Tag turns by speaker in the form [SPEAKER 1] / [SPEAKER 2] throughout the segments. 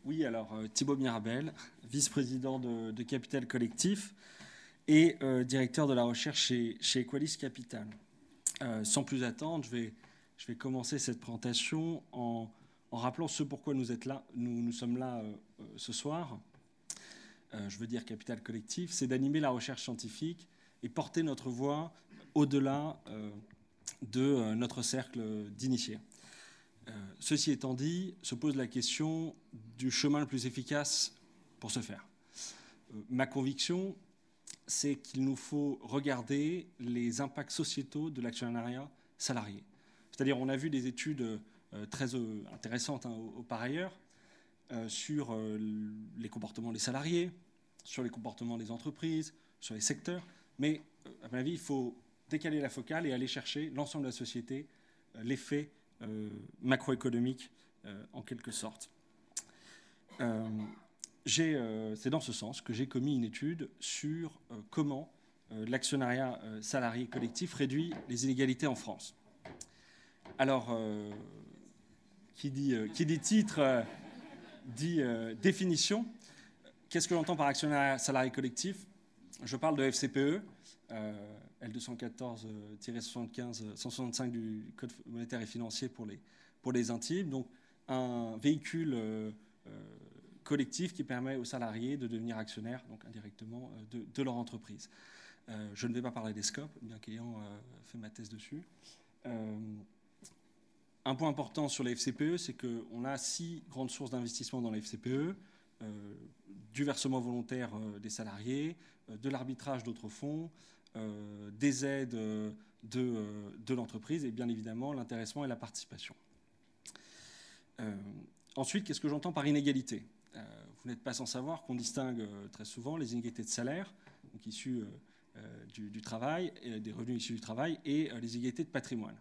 [SPEAKER 1] Oui, alors Thibaut Mirabel, vice-président de Capital Collectif et directeur de la recherche chez Equalis Capital. Sans plus attendre, je vais commencer cette présentation en rappelant ce pourquoi nous sommes là ce soir. Je veux dire Capital Collectif, c'est d'animer la recherche scientifique et porter notre voix au-delà de notre cercle d'initiés. Ceci étant dit, se pose la question du chemin le plus efficace pour ce faire. Ma conviction, c'est qu'il nous faut regarder les impacts sociétaux de l'actionnariat salarié. C'est-à-dire, on a vu des études très intéressantes par ailleurs sur les comportements des salariés, sur les comportements des entreprises, sur les secteurs, mais à mon avis, il faut décaler la focale et aller chercher l'ensemble de la société, l'effet macroéconomique en quelque sorte. C'est dans ce sens que j'ai commis une étude sur comment l'actionnariat salarié collectif réduit les inégalités en France. Alors, qui dit titre dit définition. Qu'est-ce que j'entends par actionnariat salarié collectif? Je parle de FCPE, L214-165 du Code monétaire et financier pour les intimes, donc un véhicule collectif qui permet aux salariés de devenir actionnaires, donc indirectement, de leur entreprise. Je ne vais pas parler des scopes, bien qu'ayant fait ma thèse dessus. Un point important sur les FCPE, c'est qu'on a 6 grandes sources d'investissement dans les FCPE, du versement volontaire des salariés, de l'arbitrage d'autres fonds, des aides de l'entreprise et bien évidemment l'intéressement et la participation. Ensuite, qu'est-ce que j'entends par inégalité? Vous n'êtes pas sans savoir qu'on distingue très souvent les inégalités de salaire, donc issues du travail, des revenus issus du travail, et les inégalités de patrimoine.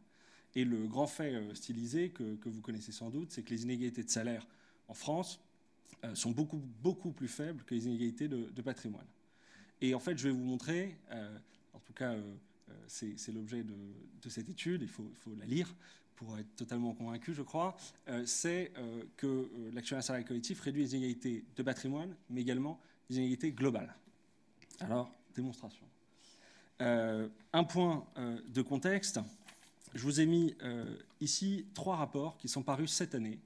[SPEAKER 1] Et le grand fait stylisé que vous connaissez sans doute, c'est que les inégalités de salaire en France sont beaucoup plus faibles que les inégalités de patrimoine. Et en fait, je vais vous montrer, en tout cas, c'est l'objet de cette étude, il faut la lire pour être totalement convaincu, je crois, c'est que l'actionnariat salarié collectif réduit les inégalités de patrimoine, mais également les inégalités globales. Alors, démonstration. Un point de contexte. Je vous ai mis ici 3 rapports qui sont parus cette année.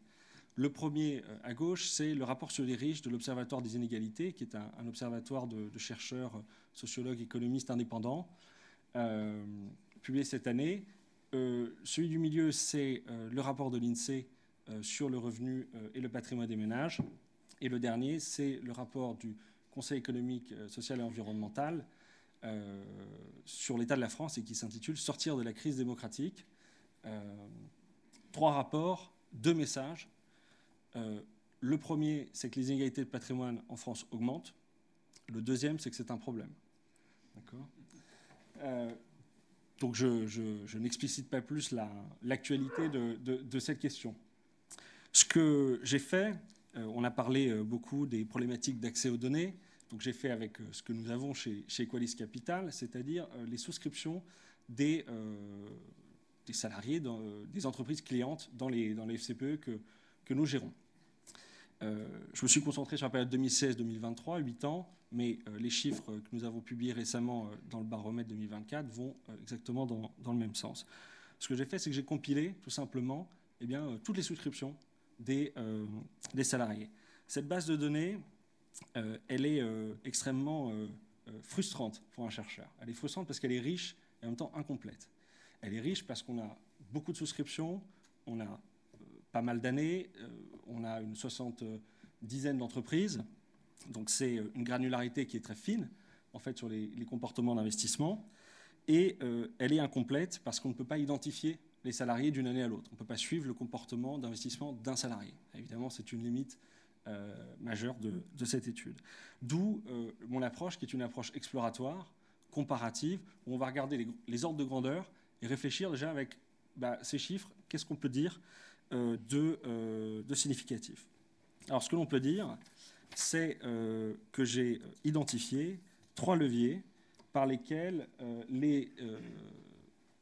[SPEAKER 1] Le premier à gauche, c'est le rapport sur les riches de l'Observatoire des inégalités, qui est un observatoire de chercheurs, sociologues, économistes indépendants, publié cette année. Celui du milieu, c'est le rapport de l'INSEE sur le revenu et le patrimoine des ménages. Et le dernier, c'est le rapport du Conseil économique, social et environnemental sur l'état de la France et qui s'intitule « Sortir de la crise démocratique ». 3 rapports, 2 messages. Le premier, c'est que les inégalités de patrimoine en France augmentent. Le deuxième, c'est que c'est un problème. D'accord ? Donc je n'explicite pas plus l'actualité de cette question. Ce que j'ai fait, on a parlé beaucoup des problématiques d'accès aux données. Donc j'ai fait avec ce que nous avons chez Equalis Capital, c'est-à-dire les souscriptions des salariés, des entreprises clientes dans les FCPE que nous gérons. Je me suis concentré sur la période 2016-2023, 8 ans, mais les chiffres que nous avons publiés récemment dans le baromètre 2024 vont exactement dans le même sens. Ce que j'ai fait, c'est que j'ai compilé tout simplement toutes les souscriptions des salariés. Cette base de données, elle est extrêmement frustrante pour un chercheur. Elle est frustrante parce qu'elle est riche et en même temps incomplète. Elle est riche parce qu'on a beaucoup de souscriptions, on a pas mal d'années, on a une 70aine d'entreprises, donc c'est une granularité qui est très fine en fait sur les comportements d'investissement, et elle est incomplète parce qu'on ne peut pas identifier les salariés d'une année à l'autre. On ne peut pas suivre le comportement d'investissement d'un salarié. Évidemment, c'est une limite majeure de cette étude. D'où mon approche qui est une approche exploratoire, comparative, où on va regarder les ordres de grandeur et réfléchir déjà avec ces chiffres, qu'est-ce qu'on peut dire de significatif. Alors, ce que l'on peut dire, c'est que j'ai identifié 3 leviers par lesquels les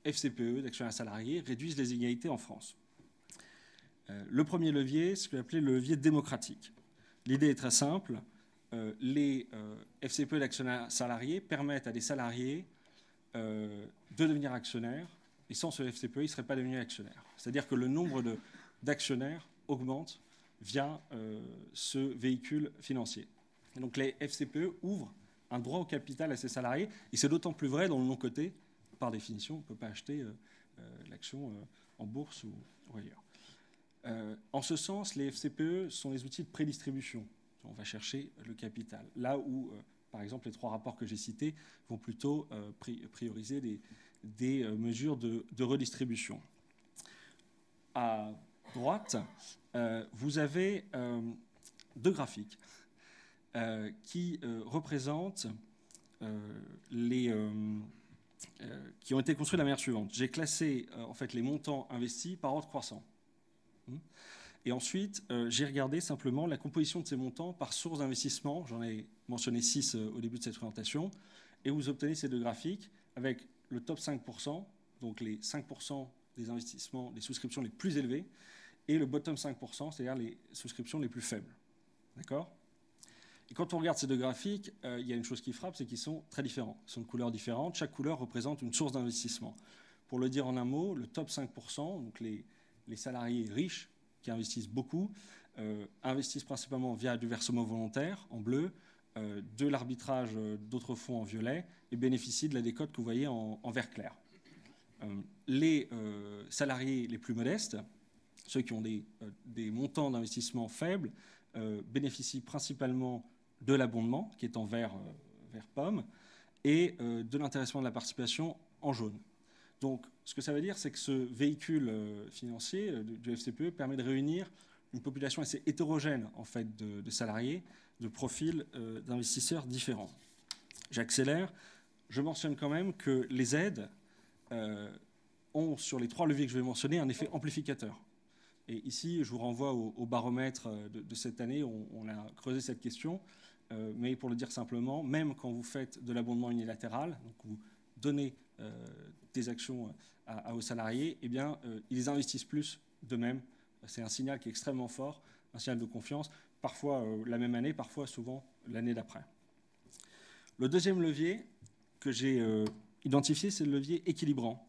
[SPEAKER 1] FCPE, d'actionnariat salarié, réduisent les inégalités en France. Le premier levier, c'est ce qu'on appelait le levier démocratique. L'idée est très simple. Les FCPE d'actionnaires salariés permettent à des salariés de devenir actionnaires, et sans ce FCPE, ils ne seraient pas devenus actionnaires. C'est-à-dire que le nombre d'actionnaires augmente via ce véhicule financier. Et donc les FCPE ouvrent un droit au capital à ses salariés, et c'est d'autant plus vrai dans le non-coté. Par définition, on ne peut pas acheter l'action en bourse ou ailleurs. En ce sens, les FCPE sont des outils de prédistribution. On va chercher le capital. Là où, par exemple, les 3 rapports que j'ai cités vont plutôt prioriser des mesures de redistribution. À droite, vous avez 2 graphiques qui représentent qui ont été construits de la manière suivante. J'ai classé en fait les montants investis par ordre croissant. Et ensuite, j'ai regardé simplement la composition de ces montants par source d'investissement. J'en ai mentionné 6 au début de cette présentation. Et vous obtenez ces 2 graphiques avec le top 5%, donc les 5% des investissements, des souscriptions les plus élevées, et le bottom 5%, c'est-à-dire les souscriptions les plus faibles. D'accord ? Et quand on regarde ces 2 graphiques, il y a une chose qui frappe, c'est qu'ils sont très différents. Ils sont de couleurs différentes. Chaque couleur représente une source d'investissement. Pour le dire en un mot, le top 5%, donc les salariés riches, qui investissent beaucoup, investissent principalement via du versement volontaire en bleu, de l'arbitrage d'autres fonds en violet et bénéficient de la décote que vous voyez en vert clair. Les salariés les plus modestes, ceux qui ont des montants d'investissement faibles, bénéficient principalement de l'abondement, qui est en vert pomme, et de l'intéressement de la participation en jaune. Donc, ce que ça veut dire, c'est que ce véhicule financier du FCPE permet de réunir une population assez hétérogène en fait, de salariés, de profils d'investisseurs différents. J'accélère. Je mentionne quand même que les aides ont, sur les 3 leviers que je vais mentionner, un effet amplificateur. Et ici, je vous renvoie au baromètre de cette année. On a creusé cette question. Mais pour le dire simplement, même quand vous faites de l'abondement unilatéral, donc vous donnez des actions aux salariés, eh bien, ils investissent plus d'eux-mêmes. C'est un signal qui est extrêmement fort, un signal de confiance, parfois la même année, parfois souvent l'année d'après. Le deuxième levier que j'ai identifié, c'est le levier équilibrant.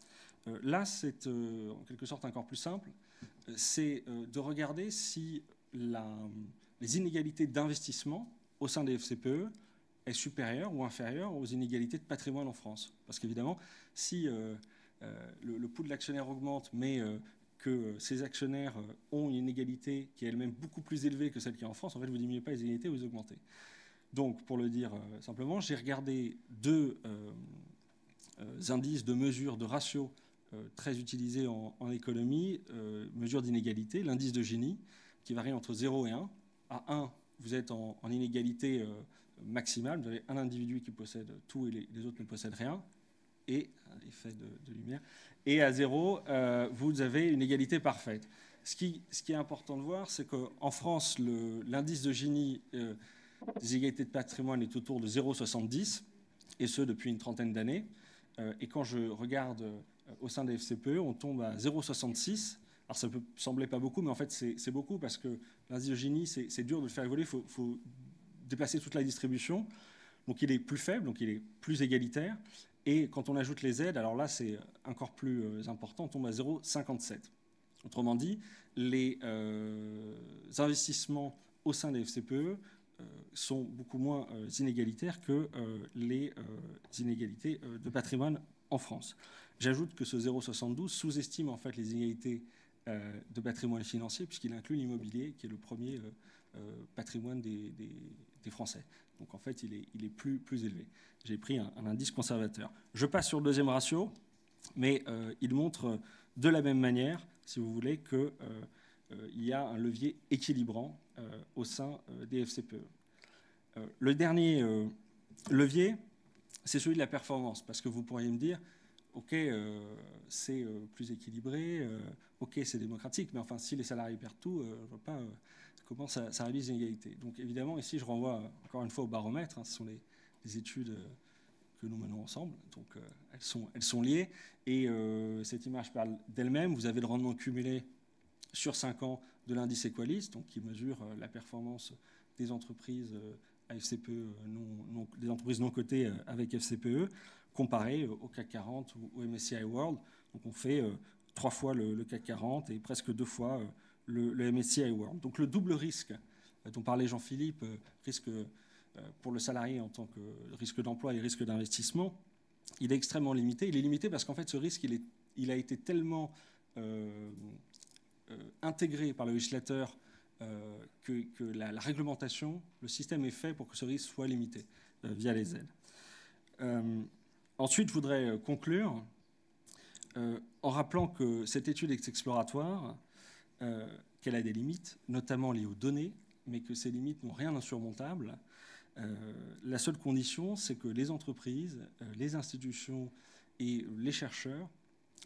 [SPEAKER 1] Là, c'est en quelque sorte encore plus simple. C'est de regarder si les inégalités d'investissement au sein des FCPE est supérieure ou inférieure aux inégalités de patrimoine en France. Parce qu'évidemment, si le coût de l'actionnaire augmente, mais que ces actionnaires ont une inégalité qui est elle-même beaucoup plus élevée que celle qu'il y a en France, en fait, vous ne diminuez pas les inégalités, vous les augmentez. Donc, pour le dire simplement, j'ai regardé 2 indices de mesure de ratio très utilisés en économie, mesure d'inégalité, l'indice de Gini, qui varie entre 0 et 1. À 1, vous êtes en inégalité maximale, vous avez un individu qui possède tout et les autres ne possèdent rien, et l'effet de lumière. Et à 0, vous avez une égalité parfaite. Ce qui est important de voir, c'est qu'en France, l'indice de Gini des inégalités de patrimoine est autour de 0,70, et ce depuis une trentaine d'années. Et quand je regarde au sein des FCPE, on tombe à 0,66. Alors ça peut sembler pas beaucoup, mais en fait c'est beaucoup parce que l'indice de Gini, c'est dur de le faire évoluer, il faut déplacer toute la distribution. Donc il est plus faible, donc il est plus égalitaire. Et quand on ajoute les aides, alors là c'est encore plus important, on tombe à 0,57. Autrement dit, les investissements au sein des FCPE sont beaucoup moins inégalitaires que les inégalités de patrimoine en France. J'ajoute que ce 0,72 sous-estime en fait les inégalités de patrimoine financier puisqu'il inclut l'immobilier qui est le premier patrimoine des Français. Donc en fait, il est plus élevé. J'ai pris un indice conservateur. Je passe sur le deuxième ratio, mais il montre de la même manière, si vous voulez, qu'il y a un levier équilibrant au sein des FCPE. Le dernier levier, c'est celui de la performance, parce que vous pourriez me dire, OK, c'est plus équilibré, OK, c'est démocratique, mais enfin, si les salariés perdent tout, je ne vois pas comment ça réduit les inégalités. Donc évidemment, ici, je renvoie encore une fois au baromètre, hein, ce sont les études que nous menons ensemble, donc elles sont liées, et cette image parle d'elle-même. Vous avez le rendement cumulé sur 5 ans de l'indice Equalis, donc qui mesure la performance des entreprises à FCPE, des entreprises non cotées avec FCPE, comparé au CAC 40 ou au MSCI World. Donc on fait 3 fois le CAC 40 et presque 2 fois le MSCI World. Donc le double risque dont parlait Jean-Philippe, risque pour le salarié en tant que risque d'emploi et risque d'investissement, il est extrêmement limité. Il est limité parce qu'en fait ce risque il a été tellement intégré par le législateur que la réglementation, le système est fait pour que ce risque soit limité via les aides. Ensuite, je voudrais conclure en rappelant que cette étude est exploratoire, qu'elle a des limites, notamment liées aux données, mais que ces limites n'ont rien d'insurmontable. La seule condition, c'est que les entreprises, les institutions et les chercheurs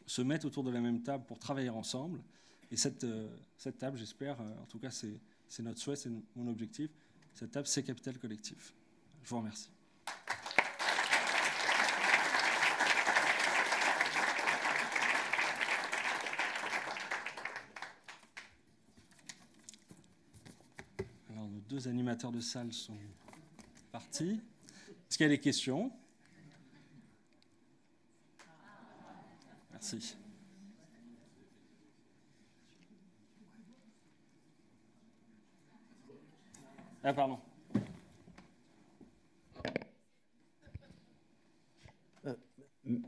[SPEAKER 1] se mettent autour de la même table pour travailler ensemble. Et cette table, j'espère, en tout cas c'est notre souhait, c'est mon objectif, cette table, c'est Capital Collectif. Je vous remercie. Alors, nos 2 animateurs de salle sont partis. Est-ce qu'il y a des questions? Merci. Ah, pardon.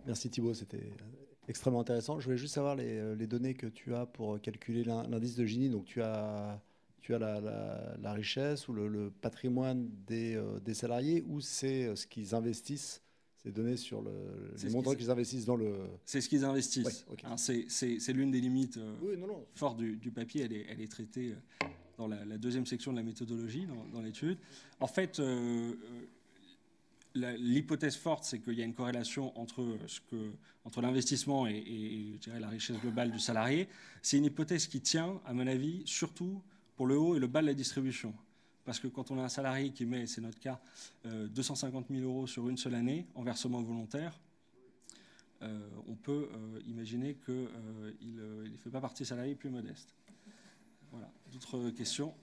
[SPEAKER 2] Merci Thibaut, c'était extrêmement intéressant. Je voulais juste savoir les données que tu as pour calculer l'indice de Gini. Donc tu as la richesse ou le patrimoine des salariés, ou c'est ce qu'ils investissent, ces données sur les montants qu'ils investissent dans le...
[SPEAKER 1] C'est ce qu'ils investissent.
[SPEAKER 2] Ouais, okay.
[SPEAKER 1] Hein, c'est l'une des limites fortes du papier. Elle est traitée dans la 2e section de la méthodologie, dans l'étude. En fait, l'hypothèse forte, c'est qu'il y a une corrélation entre l'investissement et je dirais, la richesse globale du salarié. C'est une hypothèse qui tient, à mon avis, surtout pour le haut et le bas de la distribution. Parce que quand on a un salarié qui met, c'est notre cas, 250 000 € sur une seule année en versement volontaire, on peut imaginer qu'il ne fait pas partie des salariés plus modestes. Voilà. D'autres questions ?